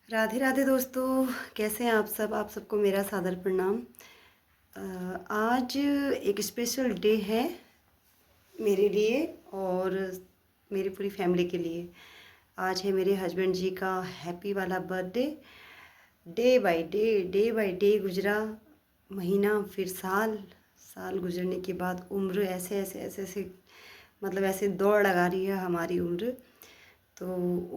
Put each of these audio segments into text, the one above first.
राधे राधे दोस्तों, कैसे हैं आप सब? आप सबको मेरा सादर प्रणाम। आज एक स्पेशल डे है मेरे लिए और मेरी पूरी फैमिली के लिए। आज है मेरे हस्बैंड जी का हैप्पी वाला बर्थडे। डे बाय डे गुजरा महीना, फिर साल। साल गुजरने के बाद उम्र ऐसे मतलब ऐसे दौड़ लगा रही है हमारी उम्र। तो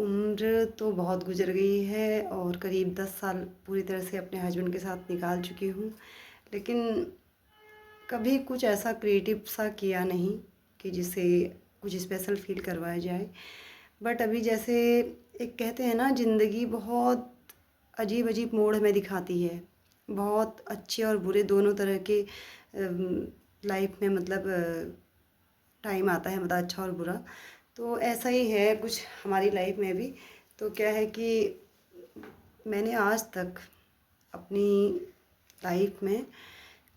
उम्र तो बहुत गुजर गई है और करीब 10 साल पूरी तरह से अपने हस्बैंड के साथ निकाल चुकी हूँ। लेकिन कभी कुछ ऐसा क्रिएटिव सा किया नहीं कि जिससे कुछ स्पेशल फील करवाया जाए। बट अभी जैसे एक कहते हैं ना, ज़िंदगी बहुत अजीब अजीब मोड़ हमें दिखाती है। बहुत अच्छे और बुरे दोनों तरह के लाइफ में मतलब टाइम आता है, मतलब अच्छा और बुरा। तो ऐसा ही है कुछ हमारी लाइफ में भी। तो क्या है कि मैंने आज तक अपनी लाइफ में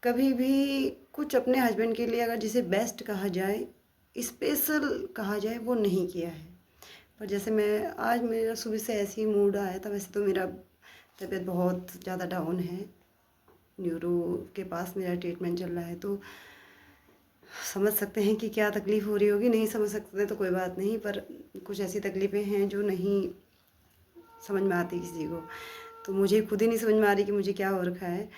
कभी भी कुछ अपने हस्बैंड के लिए, अगर जिसे बेस्ट कहा जाए, स्पेशल कहा जाए, वो नहीं किया है। पर जैसे मैं आज, मेरा सुबह से ऐसी मूड आया था। वैसे तो मेरा तबीयत बहुत ज़्यादा डाउन है, न्यूरो के पास मेरा ट्रीटमेंट चल रहा है। तो समझ सकते हैं कि क्या तकलीफ़ हो रही होगी। नहीं समझ सकते तो कोई बात नहीं, पर कुछ ऐसी तकलीफ़ें हैं जो नहीं समझ में आती किसी को। तो मुझे खुद ही नहीं समझ में आ रही कि मुझे क्या हो रखा है।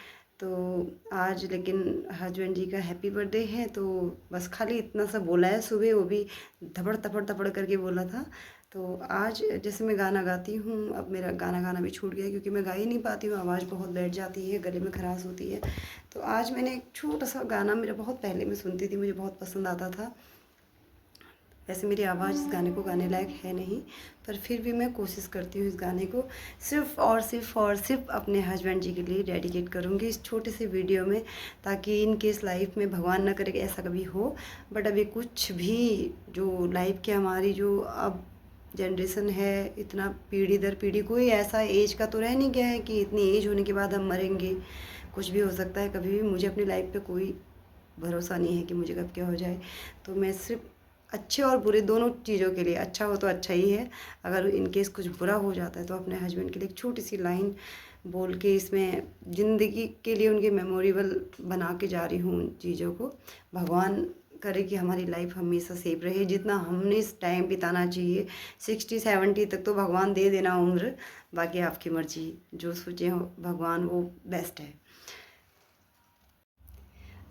तो आज लेकिन हस्बैंड जी का हैप्पी बर्थडे है, तो बस खाली इतना सा बोला है सुबह, वो भी धपड़ तपड़ तपड़ करके बोला था। तो आज जैसे मैं गाना गाती हूँ, अब मेरा गाना गाना भी छूट गया क्योंकि मैं गा ही नहीं पाती हूँ, आवाज़ बहुत बैठ जाती है, गले में खराश होती है। तो आज मैंने एक छोटा सा गाना, मेरा बहुत पहले मैं सुनती थी, मुझे बहुत पसंद आता था। वैसे मेरी आवाज़ इस गाने को गाने लायक है नहीं, पर फिर भी मैं कोशिश करती हूँ इस गाने को सिर्फ़ अपने हस्बैंड जी के लिए डेडिकेट करूँगी इस छोटे से वीडियो में, ताकि इन केस लाइफ में भगवान ना करे कि ऐसा कभी हो। बट अभी कुछ भी जो लाइफ की हमारी जो अब जनरेशन है, इतना पीढ़ी दर पीढ़ी, कोई ऐसा एज का तो रह नहीं गया है कि इतनी एज होने के बाद हम मरेंगे। कुछ भी हो सकता है कभी भी। मुझे अपनी लाइफ पे कोई भरोसा नहीं है कि मुझे कब क्या हो जाए। तो मैं सिर्फ अच्छे और बुरे दोनों चीज़ों के लिए, अच्छा हो तो अच्छा ही है, अगर इन केस कुछ बुरा हो जाता है तो अपने हस्बैंड के लिए एक छोटी सी लाइन बोल के इसमें ज़िंदगी के लिए उनके मेमोरेबल बना के जा रही हूँ उन चीज़ों को। भगवान करे कि हमारी लाइफ हमेशा सेफ रहे, जितना हमने इस टाइम बिताना चाहिए 60-70 तक तो भगवान दे देना उम्र, बाकी आपकी मर्ज़ी, जो सोचे हो भगवान वो बेस्ट है।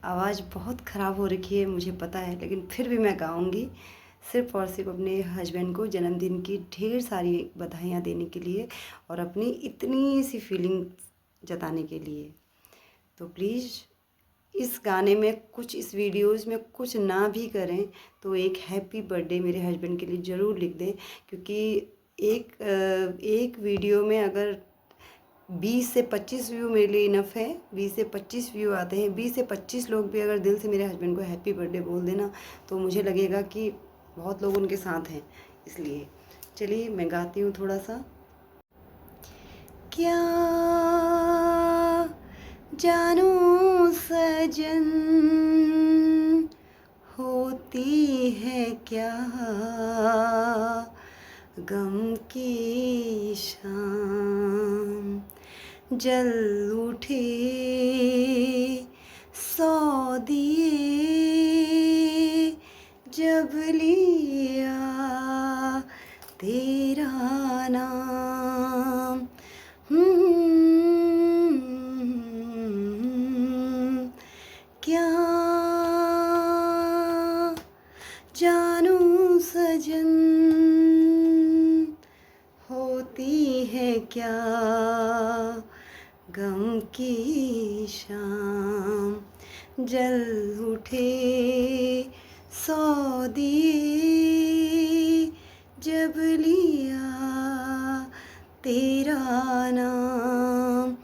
आवाज़ बहुत ख़राब हो रखी है मुझे पता है, लेकिन फिर भी मैं गाऊंगी, सिर्फ़ और सिर्फ अपने हस्बैंड को जन्मदिन की ढेर सारी बधाइयाँ देने के लिए और अपनी इतनी सी फीलिंग जताने के लिए। तो प्लीज़ इस गाने में कुछ, इस वीडियोज़ में कुछ ना भी करें तो एक हैप्पी बर्थडे मेरे हस्बैंड के लिए ज़रूर लिख दें। क्योंकि एक वीडियो में अगर 20 से 25 व्यू मेरे लिए इनफ है। 20 से 25 व्यू आते हैं, 20 से 25 लोग भी अगर दिल से मेरे हस्बैंड को हैप्पी बर्थडे बोल देना, तो मुझे लगेगा कि बहुत लोग उनके साथ हैं। इसलिए चलिए मैं गाती हूँ थोड़ा सा। क्या जानूं सजन, होती है क्या गम की शाम, जल उठे 100 दिए जब लिया तेरा नाम। क्या जानूं सजन, होती है क्या गम की शाम, जल उठे 100 दिए जब लिया तेरा नाम।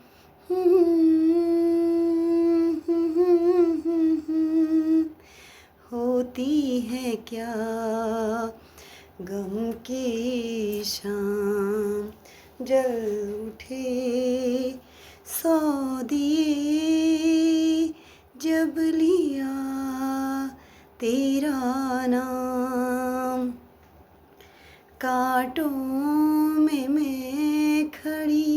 होती है क्या गम की शाम, जल उठे 100 दिए जब लिया तेरा नाम। कांटों में मैं खड़ी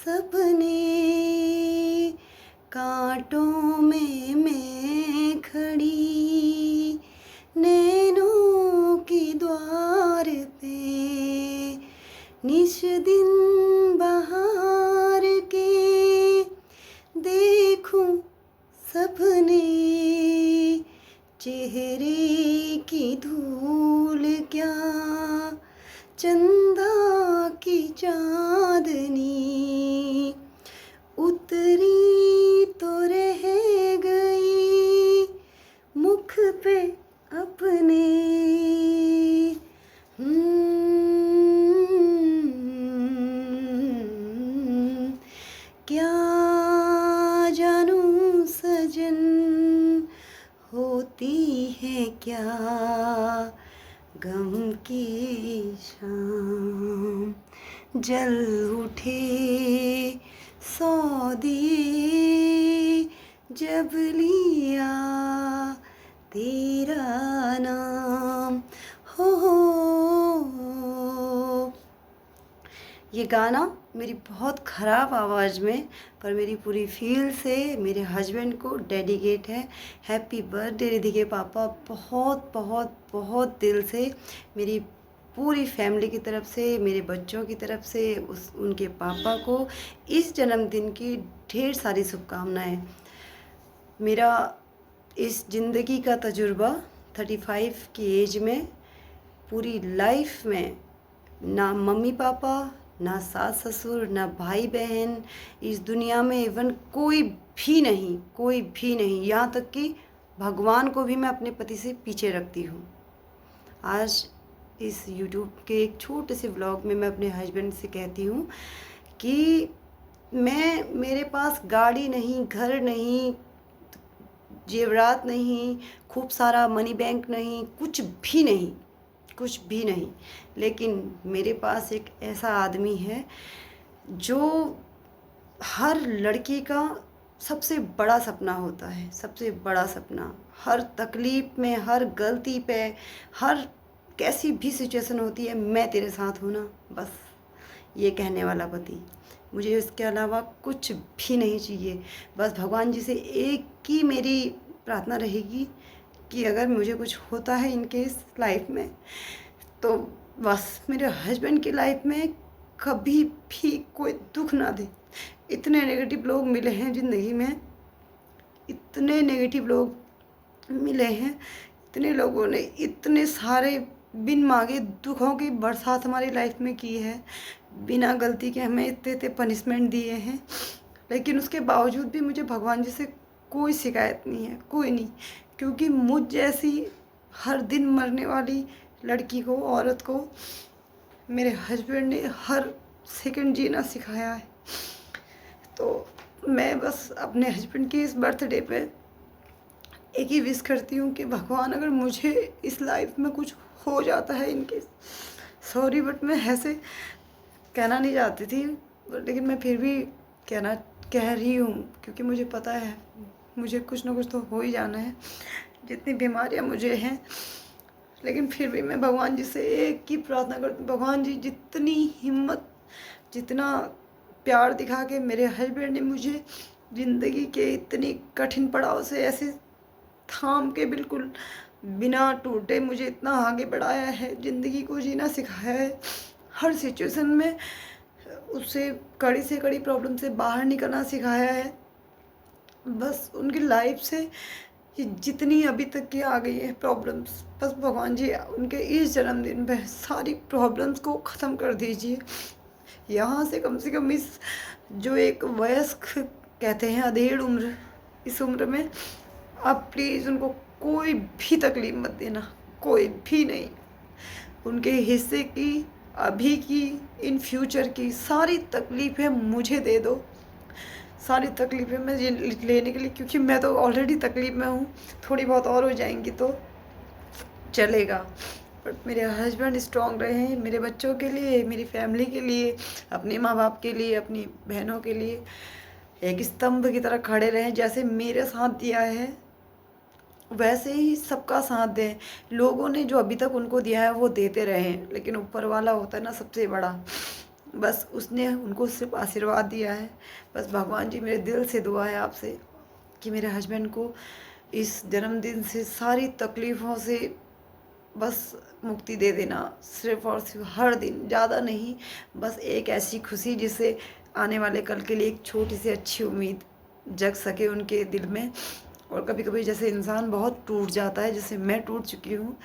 सपने कांटों में मैं खड़ी, नैनों की द्वार पे निश दिन बहार के देखूं सपने, चेहरे की धूल क्या चंदा की चांदनी, उतरी तो रह गई मुख पे अपने। क्या जानूं सजन होती है क्या गम की शाम, जल उठे सौ दिए जब लिया तेरा नाम। हो ये गाना मेरी बहुत ख़राब आवाज़ में पर मेरी पूरी फील से मेरे हस्बैंड को डेडिकेट है। हैप्पी बर्थडे रिधि के पापा। बहुत बहुत बहुत दिल से मेरी पूरी फैमिली की तरफ से, मेरे बच्चों की तरफ से उनके पापा को इस जन्मदिन की ढेर सारी शुभकामनाएं। मेरा इस ज़िंदगी का तजुर्बा 35 की एज में, पूरी लाइफ में ना मम्मी पापा, ना सास ससुर, ना भाई बहन, इस दुनिया में इवन कोई भी नहीं, यहाँ तक कि भगवान को भी मैं अपने पति से पीछे रखती हूँ। आज इस YouTube के एक छोटे से व्लॉग में मैं अपने हस्बैंड से कहती हूँ कि मेरे पास गाड़ी नहीं, घर नहीं, जेवरात नहीं, खूब सारा मनी बैंक नहीं, कुछ भी नहीं, लेकिन मेरे पास एक ऐसा आदमी है जो हर लड़की का सबसे बड़ा सपना होता है, सबसे बड़ा सपना। हर तकलीफ़ में, हर गलती पे, हर कैसी भी सिचुएशन होती है, मैं तेरे साथ हूँ ना, बस ये कहने वाला पति। मुझे इसके अलावा कुछ भी नहीं चाहिए। बस भगवान जी से एक ही मेरी प्रार्थना रहेगी कि अगर मुझे कुछ होता है इनके इस लाइफ में, तो बस मेरे हस्बैंड की लाइफ में कभी भी कोई दुख ना दे। इतने नेगेटिव लोग मिले हैं ज़िंदगी में, इतने नेगेटिव लोग मिले हैं, इतने लोगों ने इतने सारे बिन मांगे दुखों की बरसात हमारी लाइफ में की है, बिना गलती के हमें इतने इतने पनिशमेंट दिए हैं, लेकिन उसके बावजूद भी मुझे भगवान जी से कोई शिकायत नहीं है, कोई नहीं। क्योंकि मुझ जैसी हर दिन मरने वाली लड़की को, औरत को मेरे हस्बैंड ने हर सेकंड जीना सिखाया है। तो मैं बस अपने हस्बैंड की इस बर्थडे पे एक ही विश करती हूँ कि भगवान, अगर मुझे इस लाइफ में कुछ हो जाता है इनके, सॉरी बट मैं ऐसे कहना नहीं चाहती थी, लेकिन मैं फिर भी कह रही हूँ, क्योंकि मुझे पता है मुझे कुछ ना कुछ तो हो ही जाना है, जितनी बीमारियाँ मुझे हैं। लेकिन फिर भी मैं भगवान जी से एक ही प्रार्थना करती हूँ, भगवान जी जितनी हिम्मत, जितना प्यार दिखा के मेरे हस्बैंड ने मुझे ज़िंदगी के इतनी कठिन पड़ाव से ऐसे थाम के बिल्कुल बिना टूटे मुझे इतना आगे बढ़ाया है, ज़िंदगी को जीना सिखाया है, हर सिचुएशन में उससे कड़ी से कड़ी प्रॉब्लम से बाहर निकलना सिखाया है। बस उनकी लाइफ से ये जितनी अभी तक की आ गई है प्रॉब्लम्स, बस भगवान जी उनके इस जन्मदिन पे सारी प्रॉब्लम्स को ख़त्म कर दीजिए। यहाँ से कम इस जो एक वयस्क कहते हैं अधेड़ उम्र, इस उम्र में आप प्लीज़ उनको कोई भी तकलीफ़ मत देना, कोई भी नहीं। उनके हिस्से की, अभी की, इन फ्यूचर की सारी तकलीफ़ें मुझे दे दो, सारी तकलीफ़ें मैं लेने के लिए, क्योंकि मैं तो ऑलरेडी तकलीफ़ में हूँ, थोड़ी बहुत और हो जाएंगी तो चलेगा। बट मेरे हस्बैंड स्ट्रॉन्ग रहे मेरे बच्चों के लिए, मेरी फैमिली के लिए, अपने माँ बाप के लिए, अपनी बहनों के लिए एक स्तंभ की तरह खड़े रहें। जैसे मेरे साथ दिया है वैसे ही सबका साथ दें। लोगों ने जो अभी तक उनको दिया है वो देते रहें, लेकिन ऊपर वाला होता है ना सबसे बड़ा, बस उसने उनको सिर्फ आशीर्वाद दिया है। बस भगवान जी मेरे दिल से दुआ है आपसे कि मेरे हस्बैंड को इस जन्मदिन से सारी तकलीफ़ों से बस मुक्ति दे देना, सिर्फ और सिर्फ हर दिन, ज़्यादा नहीं, बस एक ऐसी खुशी जिससे आने वाले कल के लिए एक छोटी सी अच्छी उम्मीद जग सके उनके दिल में। और कभी कभी जैसे इंसान बहुत टूट जाता है, जैसे मैं टूट चुकी हूँ,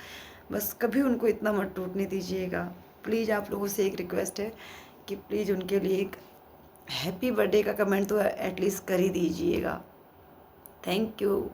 बस कभी उनको इतना मत टूटने दीजिएगा। प्लीज़ आप लोगों से एक रिक्वेस्ट है कि प्लीज़ उनके लिए एक हैप्पी बर्थडे का कमेंट तो एटलीस्ट कर ही दीजिएगा। Thank you.